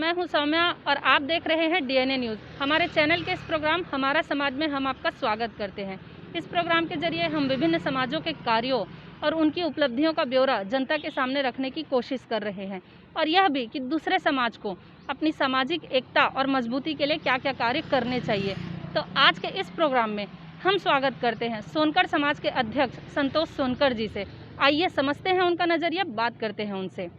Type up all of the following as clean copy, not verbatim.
मैं हूं सौम्या और आप देख रहे हैं डीएनए न्यूज़। हमारे चैनल के इस प्रोग्राम हमारा समाज में हम आपका स्वागत करते हैं। इस प्रोग्राम के जरिए हम विभिन्न समाजों के कार्यों और उनकी उपलब्धियों का ब्यौरा जनता के सामने रखने की कोशिश कर रहे हैं, और यह भी कि दूसरे समाज को अपनी सामाजिक एकता और मजबूती के लिए क्या क्या कार्य करने चाहिए। तो आज के इस प्रोग्राम में हम स्वागत करते हैं सोनकर समाज के अध्यक्ष संतोष सोनकर जी से। आइए समझते हैं उनका नज़रिया, बात करते हैं उनसे।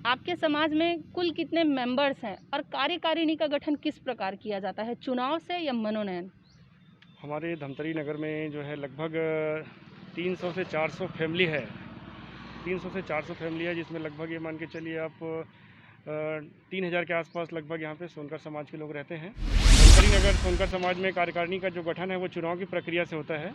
आपके समाज में कुल कितने मेंबर्स हैं और कार्यकारिणी का गठन किस प्रकार किया जाता है, चुनाव से या मनोनयन? हमारे धमतरी नगर में जो है लगभग 300 से 400 फैमिली है। 300 से 400 फैमिली है, जिसमें लगभग ये मान के चलिए आप 3000 के आसपास लगभग यहाँ पे सोनकर समाज के लोग रहते हैं। धमतरी नगर सोनकर समाज में कार्यकारिणी का जो गठन है वो चुनाव की प्रक्रिया से होता है।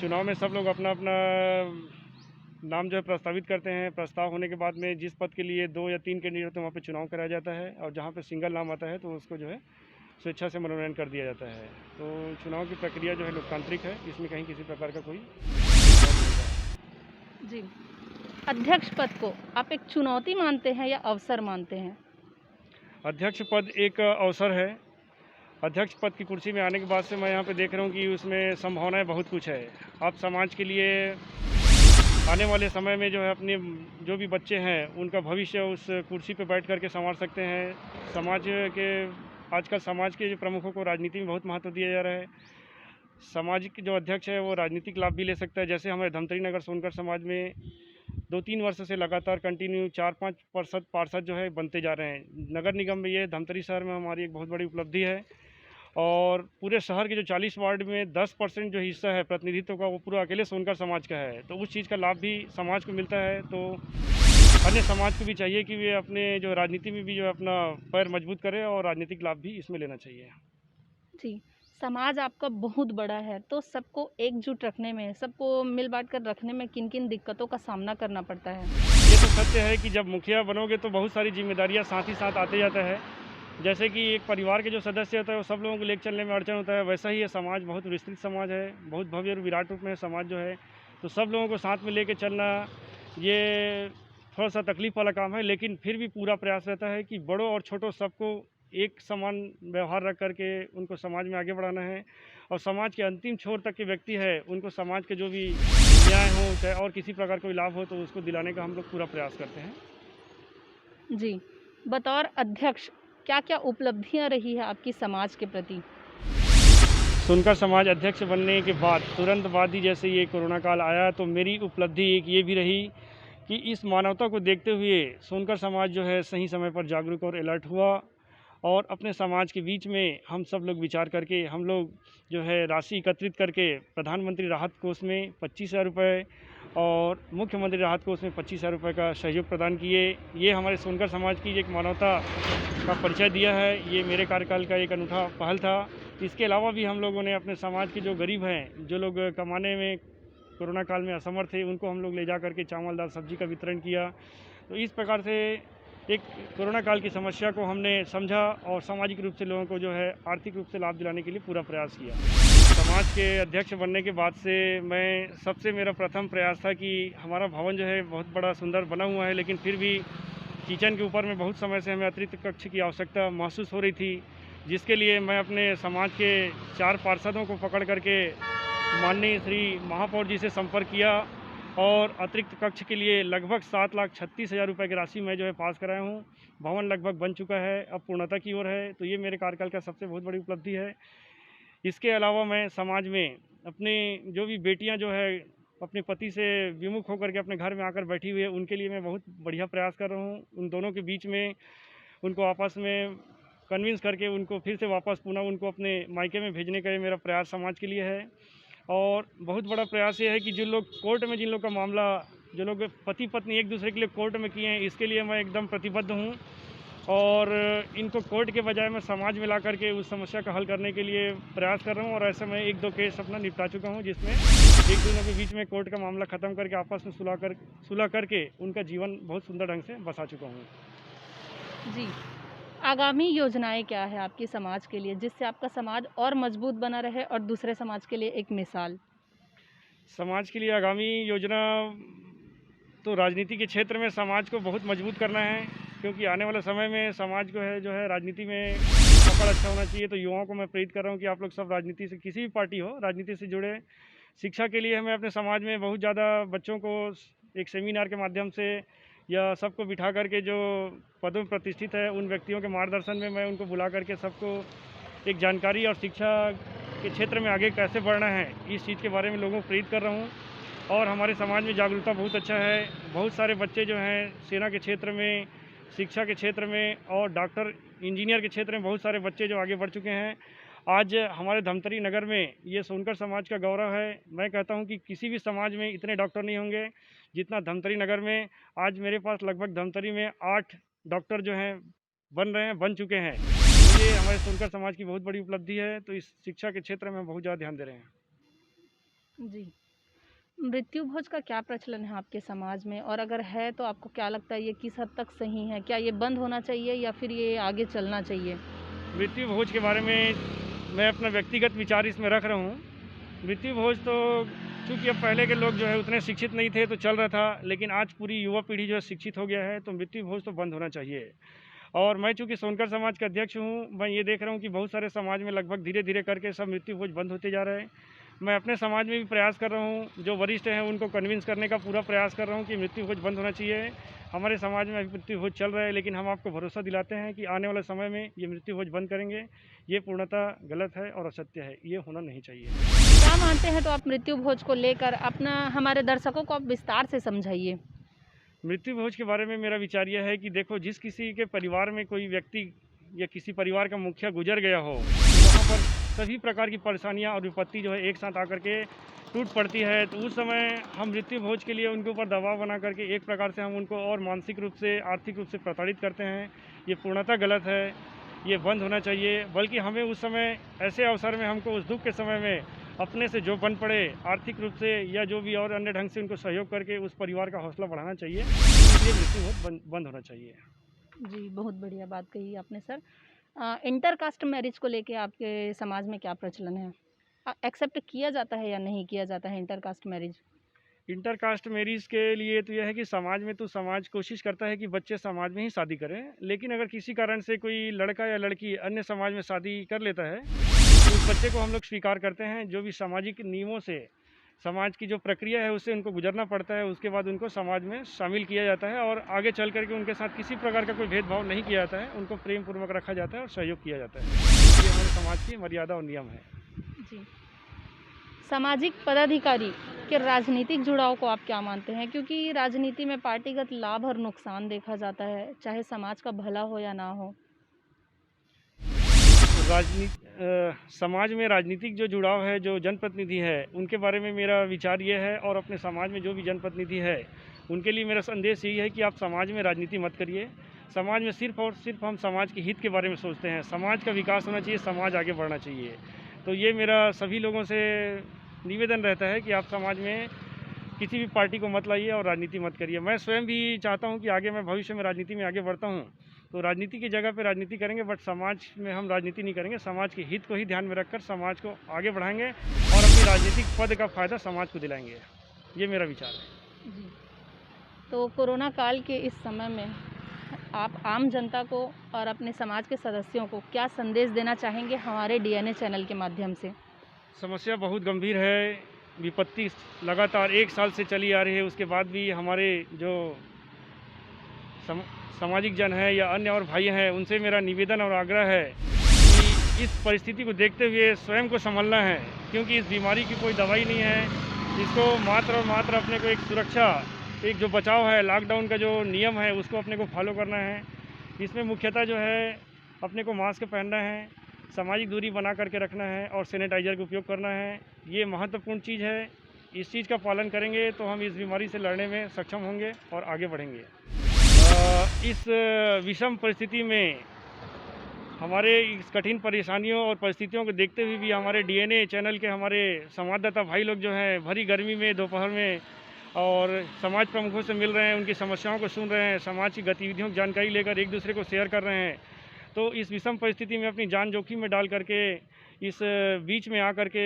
चुनाव में सब लोग अपना अपना नाम जो है प्रस्तावित करते हैं। प्रस्ताव होने के बाद में जिस पद के लिए 2 या 3 कैंडिडेट होते हैं वहाँ पे चुनाव कराया जाता है, और जहाँ पे सिंगल नाम आता है तो उसको जो है स्वेच्छा से मनोनयन कर दिया जाता है। तो चुनाव की प्रक्रिया जो है लोकतांत्रिक है, इसमें कहीं किसी प्रकार का कोई जी, अध्यक्ष पद को आप एक चुनौती मानते हैं या अवसर मानते हैं? अध्यक्ष पद एक अवसर है। अध्यक्ष पद की कुर्सी में आने के बाद से मैं यहाँ पे देख रहा हूँ कि उसमें संभावनाएं बहुत कुछ है। आप समाज के लिए आने वाले समय में जो है अपने जो भी बच्चे हैं उनका भविष्य उस कुर्सी पर बैठ करके संवार सकते हैं। आजकल समाज के जो प्रमुखों को राजनीति में बहुत महत्व दिया जा रहा है। सामाजिक जो अध्यक्ष है वो राजनीतिक लाभ भी ले सकता है। जैसे हमारे धमतरी नगर सोनकर समाज में 2-3 वर्ष से लगातार कंटिन्यू 4-5 पार्षद जो है बनते जा रहे हैं। नगर निगम में ये धमतरी शहर में हमारी एक बहुत बड़ी उपलब्धि है, और पूरे शहर के जो 40 वार्ड में 10% जो हिस्सा है प्रतिनिधित्व का वो पूरा अकेले सोनकर समाज का है। तो उस चीज़ का लाभ भी समाज को मिलता है। तो अन्य समाज को भी चाहिए कि वे अपने जो राजनीति में भी जो अपना पैर मजबूत करें, और राजनीतिक लाभ भी इसमें लेना चाहिए। जी, समाज आपका बहुत बड़ा है, तो सबको एकजुट रखने में, सबको मिल बांट कर रखने में किन किन दिक्कतों का सामना करना पड़ता है? ये तो सत्य है कि जब मुखिया बनोगे तो बहुत सारी जिम्मेदारियां साथ ही साथ आते जाता है। जैसे कि एक परिवार के जो सदस्य होता है वो सब लोगों को लेकर चलने में अड़चन होता है, वैसा ही ये समाज बहुत विस्तृत समाज है, बहुत भव्य और विराट रूप में समाज जो है। तो सब लोगों को साथ में लेकर चलना ये थोड़ा सा तकलीफ वाला काम है, लेकिन फिर भी पूरा प्रयास रहता है कि बड़ों और छोटों सबको एक समान व्यवहार रख करके उनको समाज में आगे बढ़ाना है, और समाज के अंतिम छोर तक के व्यक्ति है उनको समाज के जो भी न्याय हो चाहे और किसी प्रकार कोई लाभ हो तो उसको दिलाने का हम लोग पूरा प्रयास करते हैं। जी, बतौर अध्यक्ष क्या क्या उपलब्धियां रही है आपकी समाज के प्रति? सोनकर समाज अध्यक्ष बनने के बाद तुरंत बाद ही जैसे ये कोरोना काल आया तो मेरी उपलब्धि एक ये भी रही कि इस मानवता को देखते हुए सोनकर समाज जो है सही समय पर जागरूक और अलर्ट हुआ, और अपने समाज के बीच में हम सब लोग विचार करके हम लोग जो है राशि एकत्रित करके प्रधानमंत्री राहत कोष में 25,000 रुपये और मुख्यमंत्री राहत कोष में 25,000 रुपये का सहयोग प्रदान किए। ये हमारे सोनकर समाज की एक मानवता का परिचय दिया है। ये मेरे कार्यकाल का एक अनूठा पहल था। इसके अलावा भी हम लोगों ने अपने समाज के जो गरीब हैं, जो लोग कमाने में कोरोना काल में असमर्थ थे, उनको हम लोग ले जा करके चावल दाल सब्जी का वितरण किया। तो इस प्रकार से एक कोरोना काल की समस्या को हमने समझा और सामाजिक रूप से लोगों को जो है आर्थिक रूप से लाभ दिलाने के लिए पूरा प्रयास किया। समाज के अध्यक्ष बनने के बाद से मेरा प्रथम प्रयास था कि हमारा भवन जो है बहुत बड़ा सुंदर बना हुआ है, लेकिन फिर भी किचन के ऊपर में बहुत समय से हमें अतिरिक्त कक्ष की आवश्यकता महसूस हो रही थी, जिसके लिए मैं अपने समाज के 4 पार्षदों को पकड़ करके माननीय श्री महापौर जी से संपर्क किया, और अतिरिक्त कक्ष के लिए लगभग 7,36,000 रुपये की राशि मैं जो है पास कराया हूँ। भवन लगभग बन चुका है, अब पूर्णता की ओर है। तो ये मेरे कार्यकाल का सबसे बहुत बड़ी उपलब्धि है। इसके अलावा मैं समाज में अपने जो भी बेटियां जो है अपने पति से विमुख होकर के अपने घर में आकर बैठी हुई है, उनके लिए मैं बहुत बढ़िया प्रयास कर रहा हूँ। उन दोनों के बीच में उनको आपस में कन्विंस करके उनको फिर से वापस पुनः उनको अपने मायके में भेजने का ये मेरा प्रयास समाज के लिए है। और बहुत बड़ा प्रयास ये है कि जिन लोग कोर्ट में, जिन लोग का मामला, जो लोग पति पत्नी एक दूसरे के लिए कोर्ट में किए हैं, इसके लिए मैं एकदम प्रतिबद्ध हूँ, और इनको कोर्ट के बजाय मैं समाज में ला करके उस समस्या का हल करने के लिए प्रयास कर रहा हूँ। और ऐसे मैं 1-2 केस अपना निपटा चुका हूँ, जिसमें एक दोनों के बीच में कोर्ट का मामला ख़त्म करके आपस में सुलह करके उनका जीवन बहुत सुंदर ढंग से बसा चुका हूँ। जी, आगामी योजनाएं क्या है आपकी समाज के लिए, जिससे आपका समाज और मजबूत बना रहे और दूसरे समाज के लिए एक मिसाल? समाज के लिए आगामी योजना तो राजनीति के क्षेत्र में समाज को बहुत मजबूत करना है। क्योंकि आने वाला समय में समाज को है जो है राजनीति में पकड़ अच्छा होना चाहिए। तो युवाओं को मैं प्रेरित कर रहा हूँ कि आप लोग सब राजनीति से, किसी भी पार्टी हो, राजनीति से जुड़े। शिक्षा के लिए हमें अपने समाज में बहुत ज़्यादा बच्चों को एक सेमिनार के माध्यम से या सबको बिठा करके जो पदों में प्रतिष्ठित है उन व्यक्तियों के मार्गदर्शन में मैं उनको बुला करके सबको एक जानकारी और शिक्षा के क्षेत्र में आगे कैसे बढ़ना है इस चीज़ के बारे में लोगों को प्रेरित कर रहा हूँ। और हमारे समाज में जागरूकता बहुत अच्छा है। बहुत सारे बच्चे जो हैं सेना के क्षेत्र में, शिक्षा के क्षेत्र में और डॉक्टर, इंजीनियर के क्षेत्र में बहुत सारे बच्चे जो आगे बढ़ चुके हैं। आज हमारे धमतरी नगर में ये सोनकर समाज का गौरव है। मैं कहता हूँ कि किसी भी समाज में इतने डॉक्टर नहीं होंगे जितना धमतरी नगर में। आज मेरे पास लगभग धमतरी में 8 डॉक्टर जो हैं बन चुके हैं। ये हमारे सोनकर समाज की बहुत बड़ी उपलब्धि है। तो इस शिक्षा के क्षेत्र में हम बहुत ज़्यादा ध्यान दे रहे हैं। जी। मृत्यु भोज का क्या प्रचलन है आपके समाज में, और अगर है तो आपको क्या लगता है ये किस हद तक सही है? क्या ये बंद होना चाहिए या फिर ये आगे चलना चाहिए? मृत्यु भोज के बारे में मैं अपना व्यक्तिगत विचार इसमें रख रहा हूँ। मृत्यु भोज तो चूँकि अब पहले के लोग जो है उतने शिक्षित नहीं थे तो चल रहा था, लेकिन आज पूरी युवा पीढ़ी जो है शिक्षित हो गया है, तो मृत्यु भोज तो बंद होना चाहिए। और मैं चूँकि सोनकर समाज का अध्यक्ष हूँ, मैं ये देख रहा हूँ कि बहुत सारे समाज में लगभग धीरे धीरे करके सब मृत्यु भोज बंद होते जा रहे हैं। मैं अपने समाज में भी प्रयास कर रहा हूँ, जो वरिष्ठ हैं उनको कन्विंस करने का पूरा प्रयास कर रहा हूँ कि मृत्यु भोज बंद होना चाहिए। हमारे समाज में अभी मृत्यु भोज चल रहा है, लेकिन हम आपको भरोसा दिलाते हैं कि आने वाले समय में ये मृत्यु भोज बंद करेंगे। ये पूर्णतः गलत है और असत्य है, ये होना नहीं चाहिए। क्या मानते हैं तो आप मृत्यु भोज को लेकर अपना हमारे दर्शकों को आप विस्तार से समझाइए। मृत्यु भोज के बारे में मेरा विचार यह है कि देखो, जिस किसी के परिवार में कोई व्यक्ति या किसी परिवार का मुखिया गुजर गया हो, तो वहाँ पर सभी प्रकार की परेशानियाँ और विपत्ति जो है एक साथ आकर के टूट पड़ती है। तो उस समय हम मृत्यु भोज के लिए उनके ऊपर दबाव बना करके एक प्रकार से हम उनको और मानसिक रूप से, आर्थिक रूप से प्रताड़ित करते हैं। ये पूर्णतः गलत है, ये बंद होना चाहिए। बल्कि हमें उस समय, ऐसे अवसर में हमको उस दुख के समय में अपने से जो बन पड़े आर्थिक रूप से या जो भी और अन्य ढंग से उनको सहयोग करके उस परिवार का हौसला बढ़ाना चाहिए। इसलिए मृत्यु भोज बंद होना चाहिए। जी, बहुत बढ़िया बात कही आपने सर। इंटरकास्ट मैरिज को लेके आपके समाज में क्या प्रचलन है? एक्सेप्ट किया जाता है या नहीं किया जाता है इंटरकास्ट मैरिज? इंटरकास्ट मैरिज के लिए तो यह है कि समाज में तो समाज कोशिश करता है कि बच्चे समाज में ही शादी करें, लेकिन अगर किसी कारण से कोई लड़का या लड़की अन्य समाज में शादी कर लेता है तो उस बच्चे को हम लोग स्वीकार करते हैं। जो भी सामाजिक नियमों से, समाज की जो प्रक्रिया है उससे उनको गुजरना पड़ता है, उसके बाद उनको समाज में शामिल किया जाता है और आगे चल करके उनके साथ किसी प्रकार का कोई भेदभाव नहीं किया जाता है। उनको प्रेम पूर्वक रखा जाता है और सहयोग किया जाता है। ये हमारे समाज की मर्यादा और नियम है। जी। सामाजिक पदाधिकारी के राजनीतिक जुड़ाव को आप क्या मानते हैं? क्योंकि राजनीति में पार्टीगत लाभ और नुकसान देखा जाता है, चाहे समाज का भला हो या ना हो। समाज में राजनीतिक जो जुड़ाव है, जो जनप्रतिनिधि है, उनके बारे में मेरा विचार ये है, और अपने समाज में जो भी जनप्रतिनिधि है उनके लिए मेरा संदेश यही है कि आप समाज में राजनीति मत करिए। समाज में सिर्फ और सिर्फ हम समाज के हित के बारे में सोचते हैं। समाज का विकास होना चाहिए, समाज आगे बढ़ना चाहिए। तो ये मेरा सभी लोगों से निवेदन रहता है कि आप समाज में किसी भी पार्टी को मत लाइए और राजनीति मत करिए। मैं स्वयं भी चाहता हूँ कि आगे मैं भविष्य में राजनीति में आगे बढ़ता हूँ, तो राजनीति की जगह पे राजनीति करेंगे, बट समाज में हम राजनीति नहीं करेंगे। समाज के हित को ही ध्यान में रखकर समाज को आगे बढ़ाएंगे और अपनी राजनीतिक पद का फ़ायदा समाज को दिलाएंगे। ये मेरा विचार है। जी। तो कोरोना काल के इस समय में आप आम जनता को और अपने समाज के सदस्यों को क्या संदेश देना चाहेंगे हमारे डीएनए चैनल के माध्यम से? समस्या बहुत गंभीर है, विपत्ति लगातार 1 साल से चली आ रही है। उसके बाद भी हमारे जो सामाजिक जन है या अन्य और भाई हैं, उनसे मेरा निवेदन और आग्रह है कि इस परिस्थिति को देखते हुए स्वयं को संभलना है, क्योंकि इस बीमारी की कोई दवाई नहीं है। इसको मात्र और मात्र अपने को एक सुरक्षा, एक जो बचाव है, लॉकडाउन का जो नियम है उसको अपने को फॉलो करना है। इसमें मुख्यतः जो है अपने को मास्क पहनना है, सामाजिक दूरी बना करके रखना है और सैनिटाइज़र का उपयोग करना है। ये महत्वपूर्ण चीज़ है। इस चीज़ का पालन करेंगे तो हम इस बीमारी से लड़ने में सक्षम होंगे और आगे बढ़ेंगे। इस विषम परिस्थिति में हमारे इस कठिन परेशानियों और परिस्थितियों को देखते हुए भी हमारे डीएनए चैनल के हमारे संवाददाता भाई लोग जो हैं भरी गर्मी में दोपहर में और समाज प्रमुखों से मिल रहे हैं, उनकी समस्याओं को सुन रहे हैं, समाज की गतिविधियों की जानकारी लेकर एक दूसरे को शेयर कर रहे हैं। तो इस विषम परिस्थिति में अपनी जान जोखिम में डाल करके इस बीच में आकर के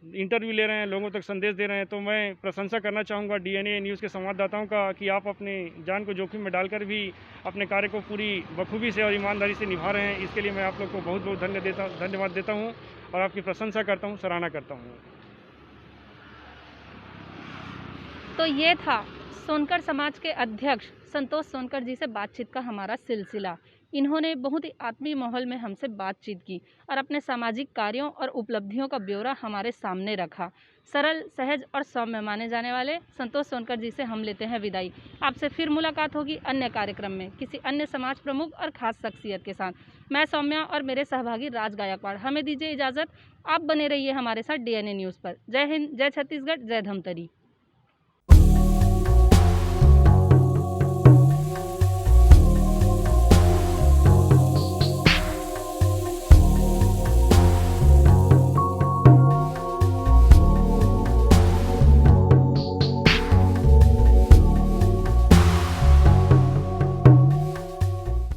इंटरव्यू ले रहे हैं, लोगों तक संदेश दे रहे हैं। तो मैं प्रशंसा करना चाहूँगा डीएनए न्यूज़ के संवाददाताओं का कि आप अपने जान को जोखिम में डालकर भी अपने कार्य को पूरी बखूबी से और ईमानदारी से निभा रहे हैं। इसके लिए मैं आप लोग को बहुत बहुत धन्यवाद देता हूँ और आपकी प्रशंसा करता हूँ, सराहना करता हूँ। तो ये था सोनकर समाज के अध्यक्ष संतोष सोनकर जी से बातचीत का हमारा सिलसिला। इन्होंने बहुत ही आत्मीय माहौल में हमसे बातचीत की और अपने सामाजिक कार्यों और उपलब्धियों का ब्यौरा हमारे सामने रखा। सरल, सहज और सौम्य माने जाने वाले संतोष सोनकर जी से हम लेते हैं विदाई। आपसे फिर मुलाकात होगी अन्य कार्यक्रम में किसी अन्य समाज प्रमुख और खास शख्सियत के साथ। मैं सौम्या और मेरे सहभागी राज गायकवाड़, हमें दीजिए इजाज़त। आप बने रहिए हमारे साथ डीएनए न्यूज़ पर। जय हिंद, जय छत्तीसगढ़, जय धमतरी।